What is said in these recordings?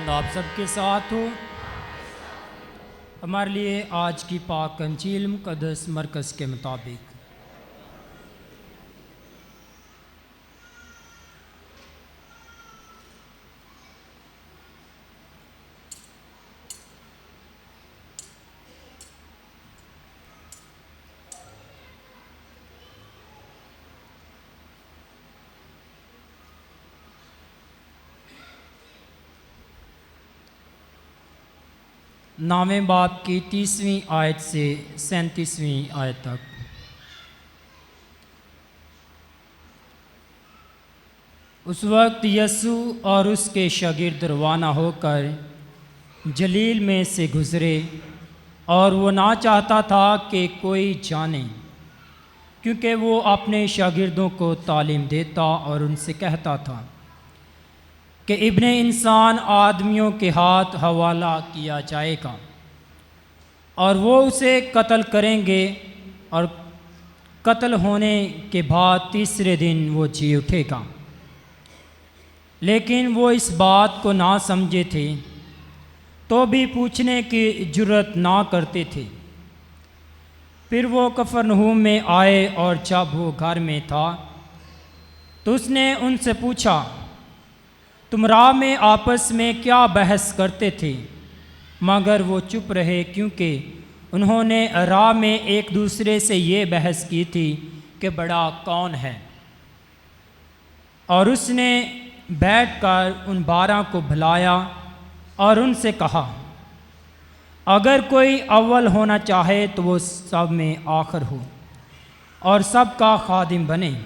खुदावंद आप सबके साथ हो। हमारे लिए आज की पाक अंजील मुक़द्दस मरकज़ के मुताबिक नावें बाप की 30वीं आयत से 37वीं आयत तक। उस वक्त यसू और उसके शागिर्द रवाना होकर जलील में से गुज़रे और वो ना चाहता था कि कोई जाने, क्योंकि वो अपने शागिर्दों को तालीम देता और उनसे कहता था कि इब्ने इंसान आदमियों के हाथ हवाला किया जाएगा और वो उसे कत्ल करेंगे और कत्ल होने के बाद तीसरे दिन वो जी उठेगा। लेकिन वो इस बात को ना समझे थे तो भी पूछने की जुर्रत ना करते थे। फिर वो कफरनहूम में आए और जब वो घर में था तो उसने उनसे पूछा, तुम राह में आपस में क्या बहस करते थे? मगर वो चुप रहे, क्योंकि उन्होंने राह में एक दूसरे से ये बहस की थी कि बड़ा कौन है। और उसने बैठकर उन 12 को बुलाया और उनसे कहा, अगर कोई अव्वल होना चाहे तो वो सब में आखिर हो और सबका खादिम बने।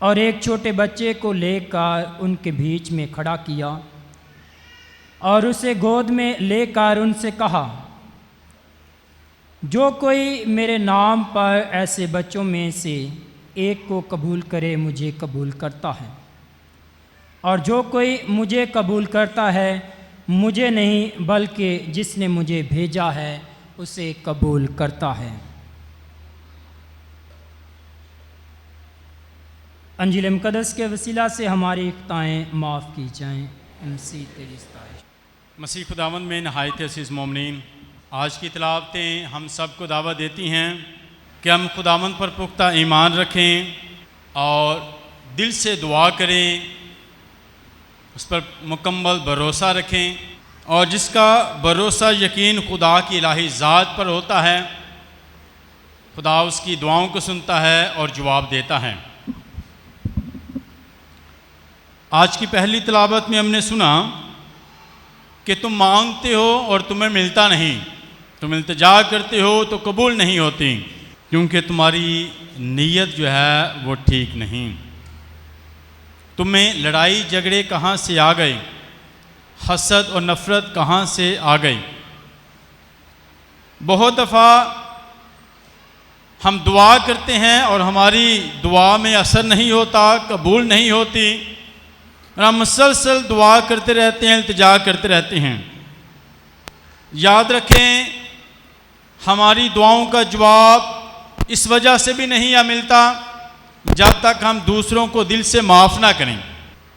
और एक छोटे बच्चे को लेकर उनके बीच में खड़ा किया और उसे गोद में लेकर उनसे कहा, जो कोई मेरे नाम पर ऐसे बच्चों में से एक को कबूल करे मुझे कबूल करता है, और जो कोई मुझे कबूल करता है मुझे नहीं बल्कि जिसने मुझे भेजा है उसे कबूल करता है। अंजील मुक़द्दस के वसीला से हमारी ख़ताएँ माफ़ की जाएँ। मसीह तेरी सताइश। मसीह खुदावंद में नहायत अज़ीज़ मोमिनीन, आज की तिलावतें हम सब को दावत देती हैं कि हम खुदावंद पर पुख्ता ईमान रखें और दिल से दुआ करें, उस पर मुकम्मल भरोसा रखें। और जिसका भरोसा यकीन खुदा की इलाही ज़ात पर होता है, खुदा उसकी दुआओं को सुनता है और जवाब देता है। आज की पहली तिलावत में हमने सुना कि तुम मांगते हो और तुम्हें मिलता नहीं, तुम इल्तिजा करते हो तो कबूल नहीं होती, क्योंकि तुम्हारी नीयत जो है वो ठीक नहीं। तुम्हें लड़ाई झगड़े कहाँ से आ गए, हसद और नफ़रत कहाँ से आ गई। बहुत दफ़ा हम दुआ करते हैं और हमारी दुआ में असर नहीं होता, कबूल नहीं होती, और हम मुसलसल दुआ करते रहते हैं, इल्तिजा करते रहते हैं। याद रखें, हमारी दुआओं का जवाब इस वजह से भी नहीं मिलता जब तक हम दूसरों को दिल से माफ़ ना करें।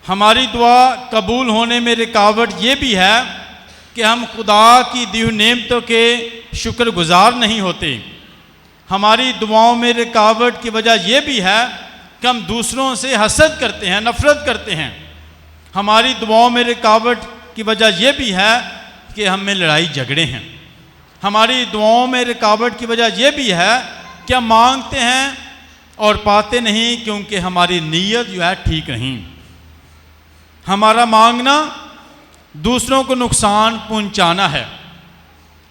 हमारी दुआ कबूल होने में रुकावट ये भी है कि हम खुदा की दी हुई नेमतों के शुक्रगुजार नहीं होते। हमारी दुआओं में रुकावट की वजह ये भी है कि हम दूसरों से हसद करते हैं, नफ़रत करते हैं। हमारी दुआओं में रुकावट की वजह यह भी है कि हम में लड़ाई झगड़े हैं। हमारी दुआओं में रुकावट की वजह यह भी है कि हम मांगते हैं और पाते नहीं, क्योंकि हमारी नीयत जो है ठीक नहीं। हमारा मांगना दूसरों को नुकसान पहुंचाना है।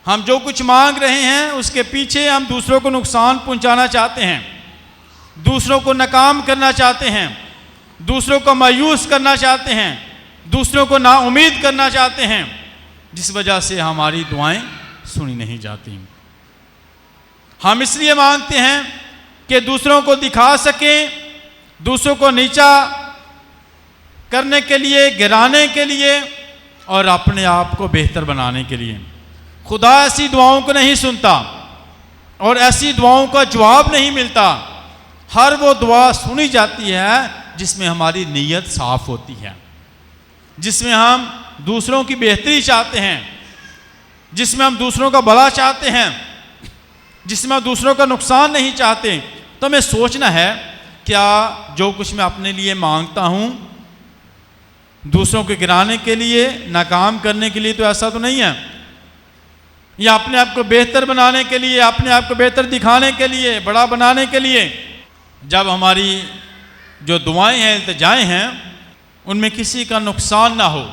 हम जो कुछ मांग रहे हैं उसके पीछे हम दूसरों को नुकसान पहुंचाना चाहते हैं, दूसरों को नाकाम करना चाहते हैं, दूसरों को मायूस करना चाहते हैं, दूसरों को नाउम्मीद करना चाहते हैं, जिस वजह से हमारी दुआएं सुनी नहीं जाती। हम इसलिए मांगते हैं कि दूसरों को दिखा सकें, दूसरों को नीचा करने के लिए, गिराने के लिए और अपने आप को बेहतर बनाने के लिए। खुदा ऐसी दुआओं को नहीं सुनता और ऐसी दुआओं का जवाब नहीं मिलता। हर वो दुआ सुनी जाती है जिसमें हमारी नीयत साफ़ होती है, जिसमें हम दूसरों की बेहतरी चाहते हैं, जिसमें हम दूसरों का भला चाहते हैं, जिसमें हम दूसरों का नुकसान नहीं चाहते, तो हमें सोचना है क्या जो कुछ मैं अपने लिए मांगता हूँ दूसरों के गिराने के लिए, नाकाम करने के लिए, तो ऐसा तो नहीं है, या अपने आप को बेहतर बनाने के लिए, अपने आप को बेहतर दिखाने के लिए, बड़ा बनाने के लिए। जब हमारी जो दुआएं हैं, इल्तिजाएं हैं, उनमें किसी का नुकसान ना हो,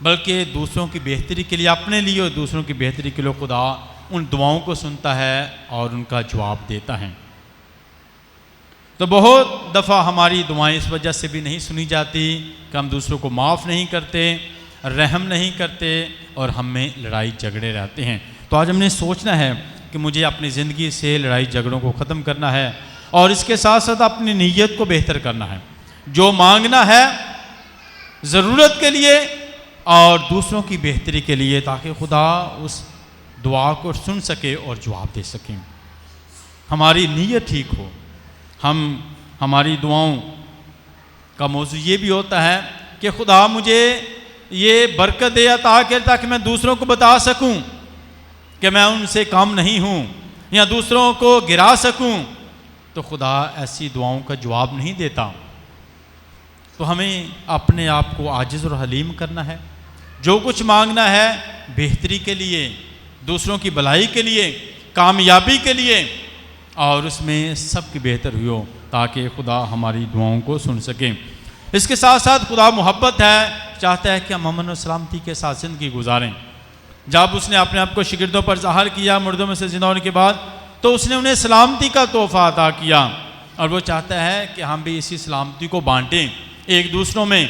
बल्कि दूसरों की बेहतरी के लिए, अपने लिए और दूसरों की बेहतरी के लिए खुदा उन दुआओं को सुनता है और उनका जवाब देता है। तो बहुत दफ़ा हमारी दुआएं इस वजह से भी नहीं सुनी जाती कि हम दूसरों को माफ़ नहीं करते, रहम नहीं करते और हम में लड़ाई झगड़े रहते हैं। तो आज हमने सोचना है कि मुझे अपनी ज़िंदगी से लड़ाई झगड़ों को ख़त्म करना है और इसके साथ साथ अपनी नीयत को बेहतर करना है। जो मांगना है ज़रूरत के लिए और दूसरों की बेहतरी के लिए, ताकि खुदा उस दुआ को सुन सके और जवाब दे सके। हमारी नीयत ठीक हो। हमारी दुआओं का मौजू ये भी होता है कि खुदा मुझे ये बरकत दे, अता कर, ताकि मैं दूसरों को बता सकूं कि मैं उनसे कम नहीं हूं, या दूसरों को गिरा सकूं। तो खुदा ऐसी दुआओं का जवाब नहीं देता। तो हमें अपने आप को आजिज़ और हलीम करना है। जो कुछ मांगना है बेहतरी के लिए, दूसरों की भलाई के लिए, कामयाबी के लिए, और उसमें सबकी बेहतर हुई हो, ताकि खुदा हमारी दुआओं को सुन सके। इसके साथ साथ खुदा मोहब्बत है, चाहता है कि हम अमन और सलामती के साथ ज़िंदगी गुजारें। जब उसने अपने आप को शिगिर्दों पर ज़ाहिर किया मुर्दों में से ज़िंदा होने के बाद, तो उसने उन्हें सलामती का तोहफ़ा अता किया, और वो चाहता है कि हम भी इसी सलामती को बांटें एक दूसरों में।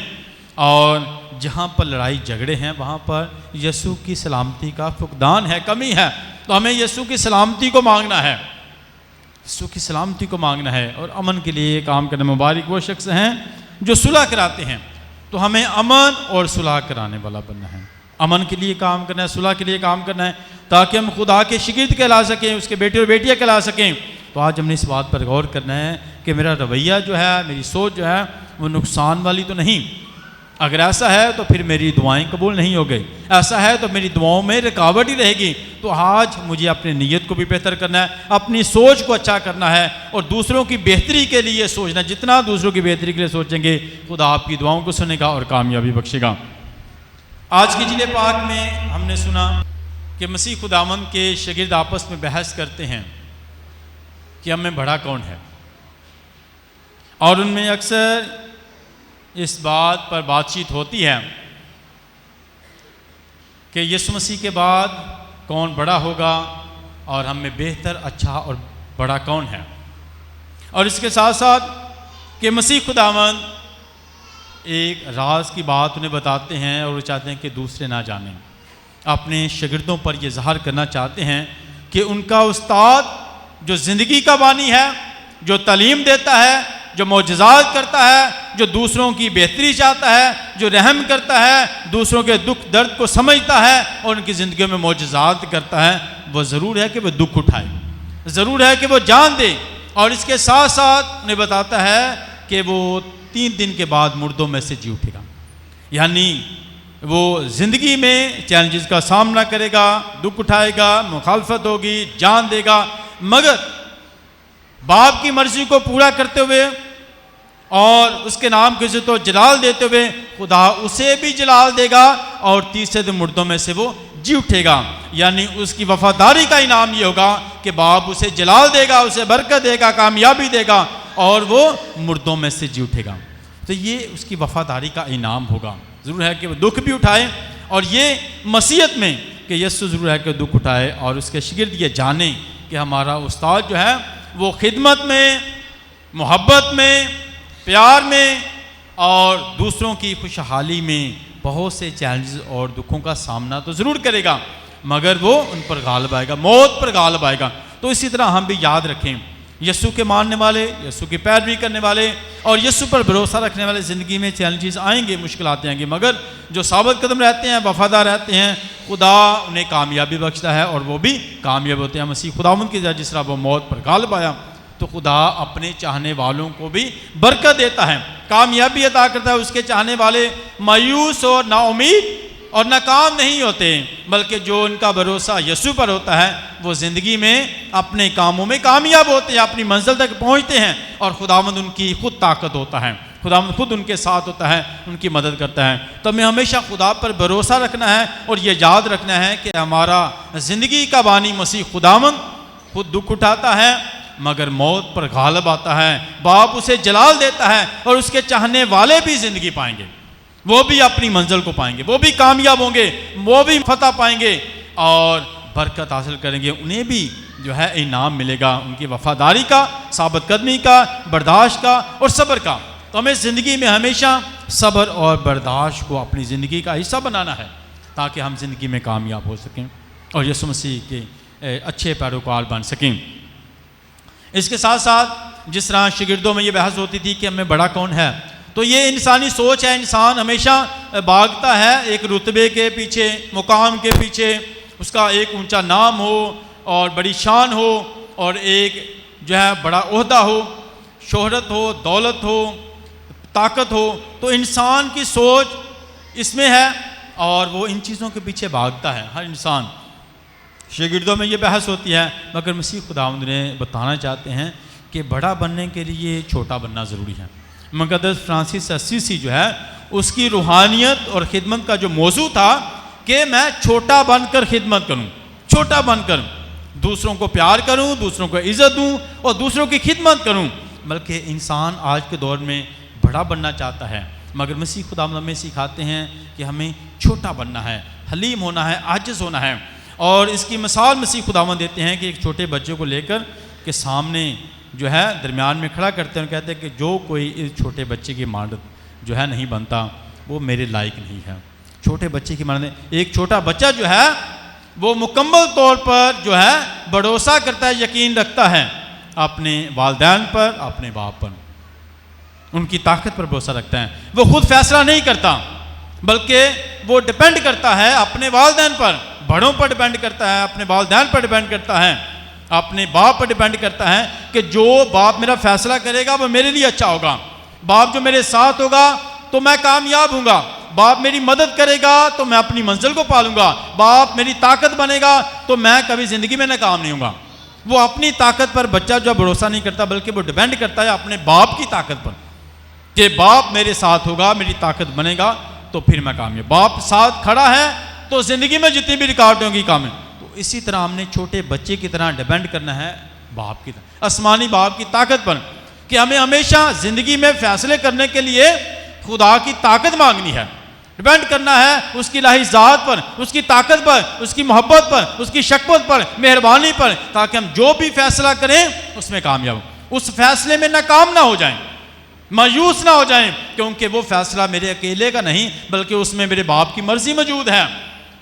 और जहाँ पर लड़ाई झगड़े हैं वहाँ पर यीशु की सलामती का फुकदान है, कमी है। तो हमें यीशु की सलामती को मांगना है, यीशु की सलामती को मांगना है। और अमन के लिए काम करने मुबारक वो शख्स हैं जो सुलह कराते हैं। तो हमें अमन और सुलह कराने वाला बनना है। अमन के लिए काम करना है, सुलह के लिए काम करना है, ताकि हम खुदा के शिगिर्द कहला सकें, उसके बेटे और बेटियाँ कहला सकें। तो आज हमने इस बात पर गौर करना है कि मेरा रवैया जो है, मेरी सोच जो है, वो नुकसान वाली तो नहीं। अगर ऐसा है तो फिर मेरी दुआएं कबूल नहीं हो गई, ऐसा है तो मेरी दुआओं में रुकावट ही रहेगी। तो आज मुझे अपनी नीयत को भी बेहतर करना है, अपनी सोच को अच्छा करना है और दूसरों की बेहतरी के लिए सोचना। जितना दूसरों की बेहतरी के लिए सोचेंगे, खुदा आपकी दुआओं को सुनेगा और कामयाबी बख्शेगा। आज की जिले पाक में हमने सुना कि मसीह खुदावंद के शागिर्द आपस में बहस करते हैं कि हम में बड़ा कौन है, और उनमें अक्सर इस बात पर बातचीत होती है कि यीशु मसीह के बाद कौन बड़ा होगा और हम में बेहतर, अच्छा और बड़ा कौन है। और इसके साथ साथ कि मसीह खुदावंद एक राज की बात उन्हें बताते हैं और वो चाहते हैं कि दूसरे ना जानें। अपने शागिर्दों पर ये ज़ाहिर करना चाहते हैं कि उनका उस्ताद जो ज़िंदगी का बानी है, जो तालीम देता है, जो मौजज़ात करता है, जो दूसरों की बेहतरी चाहता है, जो रहम करता है, दूसरों के दुख दर्द को समझता है और उनकी ज़िंदगी में मौजज़ात करता है, वो ज़रूर है कि वो दुख उठाए, ज़रूर है कि वो जान दे। और इसके साथ साथ उन्हें बताता है कि वो 3 दिन के बाद मुर्दों में से जी उठेगा। यानी वो ज़िंदगी में चैलेंजेस का सामना करेगा, दुख उठाएगा, मुखालफत होगी, जान देगा, मगर बाप की मर्ज़ी को पूरा करते हुए और उसके नाम की इज़्ज़त और जलाल देते हुए खुदा उसे भी जलाल देगा और 3 दिन मुर्दों में से वो जी उठेगा। यानी उसकी वफादारी का इनाम ये होगा कि बाप उसे जलाल देगा, उसे बरकत देगा, कामयाबी देगा और वो मुर्दों में से जी उठेगा। तो ये उसकी वफादारी का इनाम होगा। ज़रूर है कि वो दुख भी उठाए, और ये मसीहत में कि यीशु ज़रूर है कि दुख उठाए और उसके शागिर्द ये जाने कि हमारा उस्ताद जो है वो खिदमत में, मोहब्बत में, प्यार में और दूसरों की खुशहाली में बहुत से चैलेंजेस और दुखों का सामना तो ज़रूर करेगा, मगर वो उन पर गालिब आएगा, मौत पर गालिब आएगा। तो इसी तरह हम भी याद रखें, यीशु के मानने वाले, यीशु की पैरवी करने वाले और यीशु पर भरोसा रखने वाले ज़िंदगी में चैलेंजेस आएंगे, मुश्किलातें आएंगी, मगर जो साबित कदम रहते हैं, वफादार रहते हैं, खुदा उन्हें कामयाबी बख्शता है और वो भी कामयाब होते हैं। मसीह खुदावंद की जिस तरह वो मौत पर गालिब आया, तो खुदा अपने चाहने वालों को भी बरकत देता है, कामयाबी अता करता है। उसके चाहने वाले मायूस और नाउमीद और नाकाम नहीं होते, बल्कि जो उनका भरोसा यीशु पर होता है वो ज़िंदगी में अपने कामों में कामयाब होते हैं, अपनी मंजिल तक पहुंचते हैं और खुदावंद उनकी खुद ताकत होता है, खुदावंद खुद उनके साथ होता है, उनकी मदद करता है। तो हमें हमेशा खुदा पर भरोसा रखना है और ये याद रखना है कि हमारा ज़िंदगी का बानी मसीह खुदावंद खुद दुख उठाता है मगर मौत पर गालिब आता है, बाप उसे जलाल देता है और उसके चाहने वाले भी ज़िंदगी पाएंगे, वो भी अपनी मंजिल को पाएंगे, वो भी कामयाब होंगे, वो भी फतह पाएंगे और बरकत हासिल करेंगे। उन्हें भी जो है इनाम मिलेगा उनकी वफादारी का, साबित कदमी का, बर्दाश्त का और सब्र का। तो हमें ज़िंदगी में हमेशा सब्र और बर्दाश्त को अपनी ज़िंदगी का हिस्सा बनाना है ताकि हम ज़िंदगी में कामयाब हो सकें और यीशु मसीह के अच्छे पैरोकार बन सकें। इसके साथ साथ जिस तरह शागिर्दों में ये बहस होती थी कि हमें बड़ा कौन है, तो ये इंसानी सोच है। इंसान हमेशा भागता है एक रुतबे के पीछे, मुकाम के पीछे, उसका एक ऊंचा नाम हो और बड़ी शान हो और एक जो है बड़ा ओहदा हो, शोहरत हो, दौलत हो, ताकत हो। तो इंसान की सोच इसमें है और वो इन चीज़ों के पीछे भागता है हर इंसान। शागिर्दों में ये बहस होती है मगर मसीह खुदावंद ने बताना चाहते हैं कि बड़ा बनने के लिए छोटा बनना ज़रूरी है। मुक़द्दस फ्रांसिस असीसी जो है उसकी रूहानियत और खिदमत का जो मौजू था कि मैं छोटा बनकर खिदमत करूं, छोटा बनकर दूसरों को प्यार करूं, दूसरों को इज़्ज़त दूं और दूसरों की खिदमत करूं। बल्कि इंसान आज के दौर में बड़ा बनना चाहता है मगर मसीह खुदावंद हमें सिखाते हैं कि हमें छोटा बनना है, हलीम होना है, आजिज़ होना है। और इसकी मिसाल मसीह खुदावंद देते हैं कि एक छोटे बच्चे को लेकर के सामने जो है दरमियान में खड़ा करते हैं, कहते हैं कि जो कोई इस छोटे बच्चे की मानद जो है नहीं बनता वो मेरे लायक नहीं है। छोटे बच्चे की मानद, एक छोटा बच्चा जो है वो मुकम्मल तौर पर जो है भरोसा करता है, यकीन रखता है अपने वालिदैन पर, अपने बाप पर, उनकी ताकत पर भरोसा रखता है। वो खुद फैसला नहीं करता बल्कि वो डिपेंड करता है अपने वालिदैन पर, बड़ों पर डिपेंड करता है, अपने वालिदैन पर डिपेंड करता है, अपने बाप पर डिपेंड करता है कि जो बाप मेरा फैसला करेगा वो मेरे लिए अच्छा होगा, बाप जो मेरे साथ होगा तो मैं कामयाब होऊंगा, बाप मेरी मदद करेगा तो मैं अपनी मंजिल को पालूंगा, बाप मेरी ताकत बनेगा तो मैं कभी ज़िंदगी में नाकाम नहीं होऊंगा। वो अपनी ताकत पर बच्चा जो भरोसा नहीं करता बल्कि वो डिपेंड करता है अपने बाप की ताकत पर कि बाप मेरे साथ होगा, मेरी ताकत बनेगा तो फिर मैं कामयाब, बाप साथ खड़ा है तो ज़िंदगी में जितनी भी रुकावटें होंगी काम है। तो इसी तरह हमने छोटे बच्चे की तरह डिपेंड करना है बाप की तरह, आसमानी बाप की ताकत पर, कि हमें हमेशा ज़िंदगी में फैसले करने के लिए खुदा की ताकत मांगनी है, डिपेंड करना है उसकी इलाही ज़ात पर, उसकी ताकत पर, उसकी मोहब्बत पर, उसकी शफ़क़त पर, मेहरबानी पर, ताकि हम जो भी फैसला करें उसमें कामयाब हो, उस फैसले में नाकाम ना हो जाएं, मायूस ना हो जाएं, क्योंकि वो फैसला मेरे अकेले का नहीं बल्कि उसमें मेरे बाप की मर्जी मौजूद है।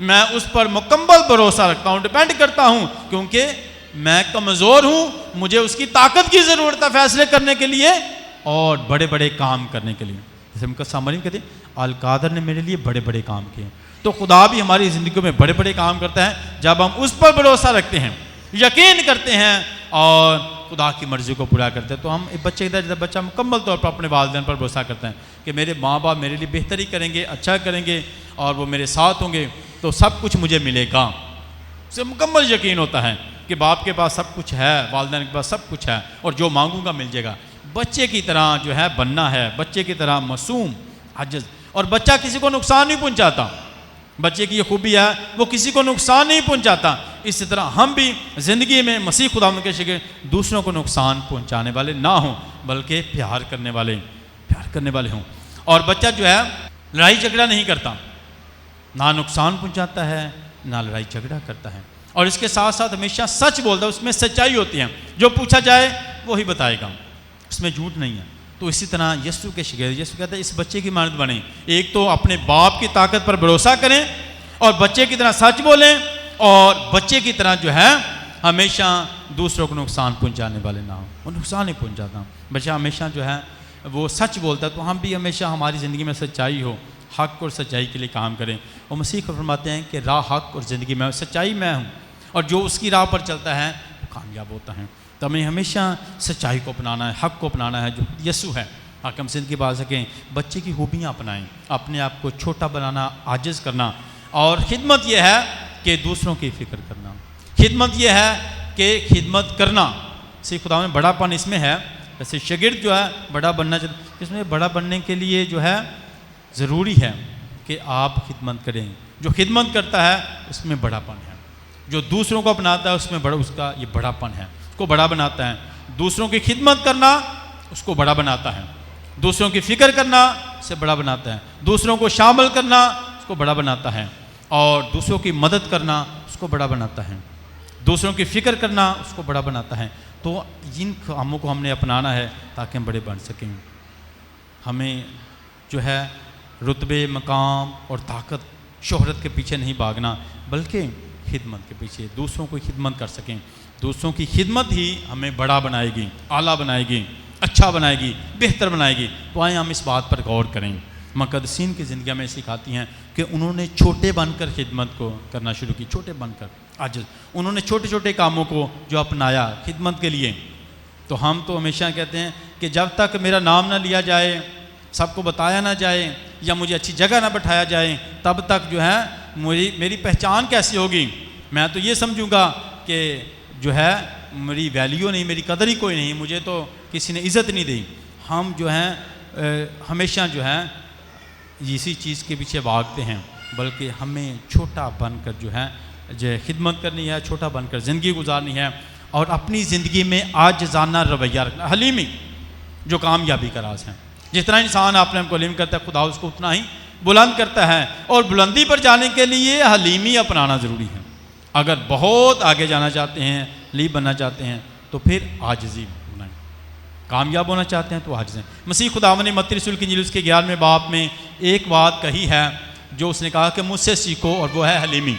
मैं उस पर मुकम्मल भरोसा रखता हूँ, डिपेंड करता हूँ, क्योंकि मैं कमज़ोर हूँ, मुझे उसकी ताकत की ज़रूरत है फैसले करने के लिए और बड़े बड़े काम करने के लिए। जैसे उनका सामने कहते हैं अल कादर ने मेरे लिए बड़े बड़े काम किए, तो खुदा भी हमारी ज़िंदगी में बड़े बड़े काम करता है जब हम उस पर भरोसा रखते हैं, यकीन करते हैं और खुदा की मर्ज़ी को पूरा करते हैं। तो हम एक बच्चे की तरह, जब बच्चा मुकम्मल तौर पर अपने वालिदैन पर भरोसा करता है कि मेरे माँ बाप मेरे लिए बेहतरी करेंगे, अच्छा करेंगे और वो मेरे साथ होंगे तो सब कुछ मुझे मिलेगा, उसे मुकम्मल यकीन होता है कि बाप के पास सब कुछ है, वालिदैन के पास सब कुछ है और जो मांगूंगा मिल जाएगा। बच्चे की तरह जो है बनना है, बच्चे की तरह मासूम, आजिज़, और बच्चा किसी को नुकसान नहीं पहुंचाता, बच्चे की ये खूबी है वो किसी को नुकसान नहीं पहुंचाता। इसी तरह हम भी ज़िंदगी में मसीह खुदावंद के शागिर्द दूसरों को नुकसान पहुंचाने वाले ना हों बल्कि प्यार करने वाले हों। और बच्चा जो है लड़ाई झगड़ा नहीं करता, ना नुकसान पहुंचाता है ना लड़ाई झगड़ा करता है, और इसके साथ साथ हमेशा सच बोलता है, उसमें सच्चाई होती है, जो पूछा जाए वो ही बताएगा, उसमें झूठ नहीं है। तो इसी तरह यीशु के शागिर्द, यीशु कहता है इस बच्चे की मानद बने, एक तो अपने बाप की ताकत पर भरोसा करें और बच्चे की तरह सच बोलें और बच्चे की तरह जो है हमेशा दूसरों को नुकसान पहुंचाने वाले ना हो। वो नुकसान नहीं पहुंचाता, बच्चा हमेशा जो है वो सच बोलता है। तो हम भी हमेशा हमारी ज़िंदगी में सच्चाई हो, हक़ और सच्चाई के लिए काम करें। और मसीह को फरमाते हैं कि राह हक़ और ज़िंदगी में सच्चाई मैं हूँ, और जो उसकी राह पर चलता है वो कामयाब होता है। तो हमें हमेशा सच्चाई को अपनाना है, हक़ को अपनाना है जो यीशु है, ताकि हम ज़िंदगी पा सकें। बच्चे की खूबियाँ अपनाएं, अपने आप को छोटा बनाना, आजिज़ करना और खिदमत यह है कि दूसरों की फ़िक्र करना, खिदमत यह है कि खिदमत करना। सी खुदा में बड़ापन इसमें है। जैसे शागिर्द जो है बड़ा बनना चाहिए, इसमें बड़ा बनने के लिए जो है ज़रूरी है कि आप खिदमत करें। जो खिदमत करता है उसमें बड़ापन है, जो दूसरों को अपनाता है उसमें बड़ा, उसका ये बड़ापन है, उसको बड़ा बनाता है। दूसरों की खिदमत करना उसको बड़ा बनाता है, दूसरों की फ़िक्र करना उसे बड़ा बनाता है, दूसरों को शामिल करना उसको बड़ा बनाता है, और दूसरों की मदद करना उसको बड़ा बनाता है, दूसरों की फ़िक्र करना उसको बड़ा बनाता है। तो इन कामों को हमने अपनाना है ताकि हम बड़े बन सकें। हमें जो है रुतबे, मकाम और ताकत, शोहरत के पीछे नहीं भागना, बल्कि खिदमत के पीछे, दूसरों को खिदमत कर सकें। दूसरों की खिदमत ही हमें बड़ा बनाएगी, आला बनाएगी, अच्छा बनाएगी, बेहतर बनाएगी। तो आए हम इस बात पर गौर करें। मुक़द्दसीन की ज़िंदगी में सिखाती हैं कि उन्होंने छोटे बनकर खिदमत को करना शुरू की, छोटे बनकर। आज उन्होंने छोटे छोटे कामों को जो अपनाया खिदमत के लिए। तो हम तो हमेशा कहते हैं कि जब तक मेरा नाम ना लिया जाए, सबको बताया ना जाए, या मुझे अच्छी जगह ना बैठाया जाए, तब तक जो है मेरी पहचान कैसी होगी। मैं तो ये समझूंगा कि जो है मेरी वैल्यू नहीं, मेरी कदर ही कोई नहीं, मुझे तो किसी ने इज़्ज़त नहीं दी। हम जो हैं हमेशा जो है इसी चीज़ के पीछे भागते हैं, बल्कि हमें छोटा बनकर जो है खिदमत करनी है, छोटा बनकर ज़िंदगी गुजारनी है, और अपनी ज़िंदगी में आजिज़ाना रवैया रखना। हलीमी जो कामयाबी का राज है। जितना इंसान अपने आप को हलीम करता है, खुदा उसको उतना ही बुलंद करता है, और बुलंदी पर जाने के लिए हलीमी अपनाना ज़रूरी है। अगर बहुत आगे जाना चाहते हैं, हलीम बनना चाहते हैं, तो फिर आजिज़ी बनाएं। कामयाब होना चाहते हैं तो आजिज़ हैं। मसीह खुदावंद ने मत्ती रसूल की इंजील उसके 11वें बाब में एक बात कही है, जो उसने कहा कि मुझसे सीखो, और वो है हलीमी।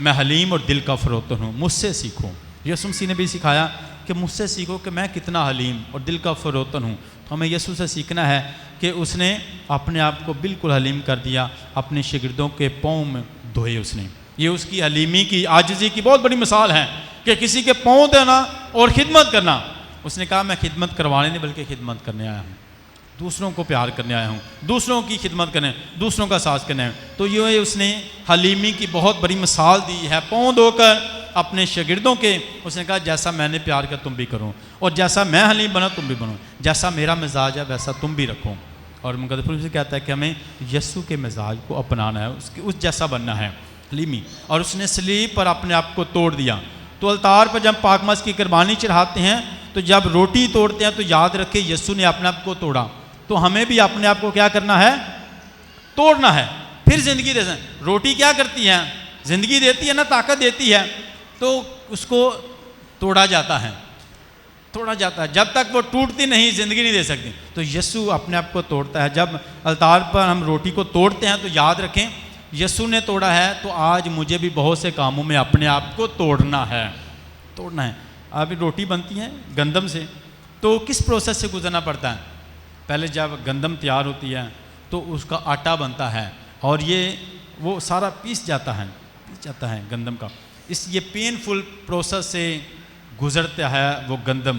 मैं हलीम और दिल का फ़रोतन हूँ, मुझसे सीखो। यीशु मसीह ने भी सिखाया कि मुझसे सीखो कि मैं कितना हलीम और दिल का फ़रोतन हूँ। तो हमें यीशु से सीखना है कि उसने अपने आप को बिल्कुल हलीम कर दिया, अपने शागिर्दों के पाँव में धोए उसने। ये उसकी हलीमी की, आजिज़ी की बहुत बड़ी मिसाल है कि किसी के पाँव धोना और खिदमत करना। उसने कहा मैं खिदमत करवाने नहीं बल्कि खिदमत करने आया हूँ, दूसरों को प्यार करने आया हूँ, दूसरों की खिदमत करने, दूसरों का साथ करने। तो ये उसने हलीमी की बहुत बड़ी मिसाल दी है। पाँव धोकर अपने शागिर्दों के उसने कहा जैसा मैंने प्यार किया तुम भी करो, और जैसा मैं हलीम बना तुम भी बनो, जैसा मेरा मिजाज है वैसा तुम भी रखो। और मुक़द्दस से कहता है कि हमें यीशु के मिजाज को अपनाना है, उसके उस जैसा बनना है, हलीमी। और उसने सलीब पर अपने आप को तोड़ दिया। तो अलतार पर जब पाकमस की कुर्बानी चढ़ाते हैं, तो जब रोटी तोड़ते हैं तो याद रखें यीशु ने अपने आप को तोड़ा। तो हमें भी अपने आप को क्या करना है? तोड़ना है, फिर ज़िंदगी दे सकते। रोटी क्या करती है? ज़िंदगी देती है ना, ताकत देती है, तो उसको तोड़ा जाता है, तोड़ा जाता है। जब तक वो टूटती नहीं ज़िंदगी नहीं दे सकती। तो यीशु अपने आप को तोड़ता है। जब अलतार पर हम रोटी को तोड़ते हैं तो याद रखें यीशु ने तोड़ा है, तो आज मुझे भी बहुत से कामों में अपने आप को तोड़ना है, तोड़ना है। अभी रोटी बनती है गंदम से, तो किस प्रोसेस से गुजरना पड़ता है? पहले जब गंदम तैयार होती है तो उसका आटा बनता है, और ये वो सारा पीस जाता है गंदम का। ये पेनफुल प्रोसेस से गुजरता है वो गंदम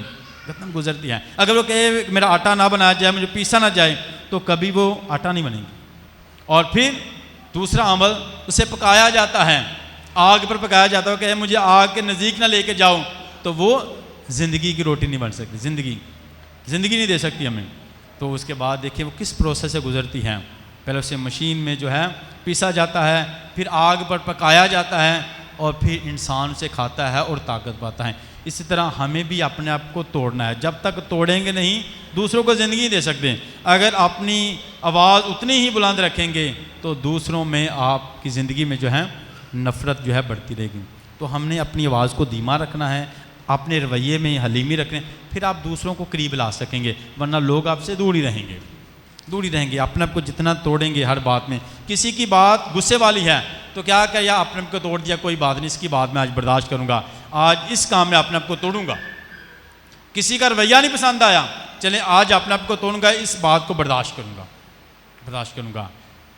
गुजरती है। अगर वो कहे मेरा आटा ना बनाया जाए, मुझे पीसा ना जाए, तो कभी वो आटा नहीं बनेगी। और फिर दूसरा अमल, उसे पकाया जाता है, आग पर पकाया जाता है। कहे मुझे आग के नज़दीक ना लेके जाओ, तो वो ज़िंदगी की रोटी नहीं बन सकती, ज़िंदगी नहीं दे सकती हमें। तो उसके बाद देखिए वो किस प्रोसेस से गुजरती है। पहले उसे मशीन में जो है पीसा जाता है, फिर आग पर पकाया जाता है, और फिर इंसान उसे खाता है और ताकत पाता है। इसी तरह हमें भी अपने आप को तोड़ना है। जब तक तोड़ेंगे नहीं, दूसरों को ज़िंदगी दे सकते। अगर अपनी आवाज़ उतनी ही बुलंद रखेंगे तो दूसरों में आपकी ज़िंदगी में जो है नफ़रत जो है बढ़ती रहेगी। तो हमने अपनी आवाज़ को धीमा रखना है, अपने रवैये में हलीमी रखने, फिर आप दूसरों को करीब ला सकेंगे, वरना लोग आपसे दूर ही रहेंगे। अपने आप को जितना तोड़ेंगे हर बात में। किसी की बात गुस्से वाली है तो क्या या अपने आप को तोड़ दिया, कोई बात नहीं, इसकी बात मैं आज बर्दाश्त करूँगा, आज इस काम में अपने आप को तोड़ूंगा। किसी का रवैया नहीं पसंद आया, चले आज अपने आप को तोड़ूंगा, इस बात को बर्दाश्त करूँगा।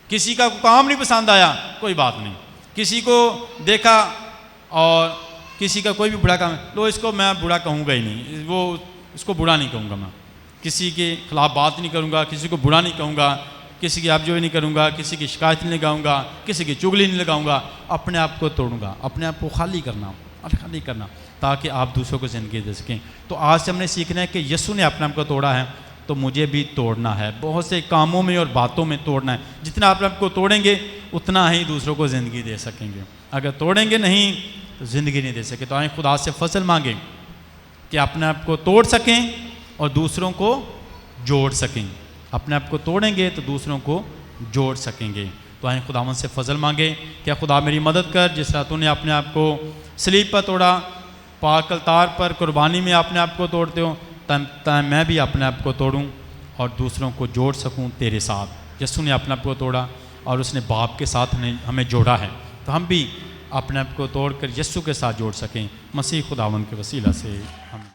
किसी का काम नहीं पसंद आया, कोई बात नहीं। किसी को देखा और किसी का कोई भी बुरा काम, लो इसको मैं बुरा कहूँगा ही नहीं, वो इसको बुरा नहीं कहूँगा, मैं किसी के खिलाफ बात नहीं करूँगा, किसी को बुरा नहीं कहूँगा, किसी की आपजोई नहीं करूँगा, किसी की शिकायत नहीं लगाऊँगा, किसी की चुगली नहीं लगाऊँगा, अपने आप को तोड़ूँगा, अपने आप को खाली करना ताकि आप दूसरों को ज़िंदगी दे सकें। तो आज से हमने सीखना है कि यीशु ने अपने आप को तोड़ा है तो मुझे भी तोड़ना है, बहुत से कामों में और बातों में तोड़ना है। जितना आप आपको तोड़ेंगे उतना ही दूसरों को ज़िंदगी दे सकेंगे, अगर तोड़ेंगे नहीं तो ज़िंदगी नहीं दे सके। तो आए खुदा से फसल मांगें कि अपने आप को तोड़ सकें और दूसरों को जोड़ सकें। अपने आप को तोड़ेंगे तो दूसरों को जोड़ सकेंगे। तो आए खुदावन से फजल मांगे, क्या खुदा मेरी मदद कर, जिस तरह तूने अपने आप को सलीब पर तोड़ा, पाक अलतार पर कुर्बानी में अपने आप को तोड़ते हो, तब मैं भी अपने आप को तोड़ूं और दूसरों को जोड़ सकूं तेरे साथ। यीशु ने अपने आप को तोड़ा और उसने बाप के साथ हमें जोड़ा है, तो हम भी अपने आप को तोड़कर यीशु के साथ जोड़ सकें। मसीह खुदावन के वसीला से हम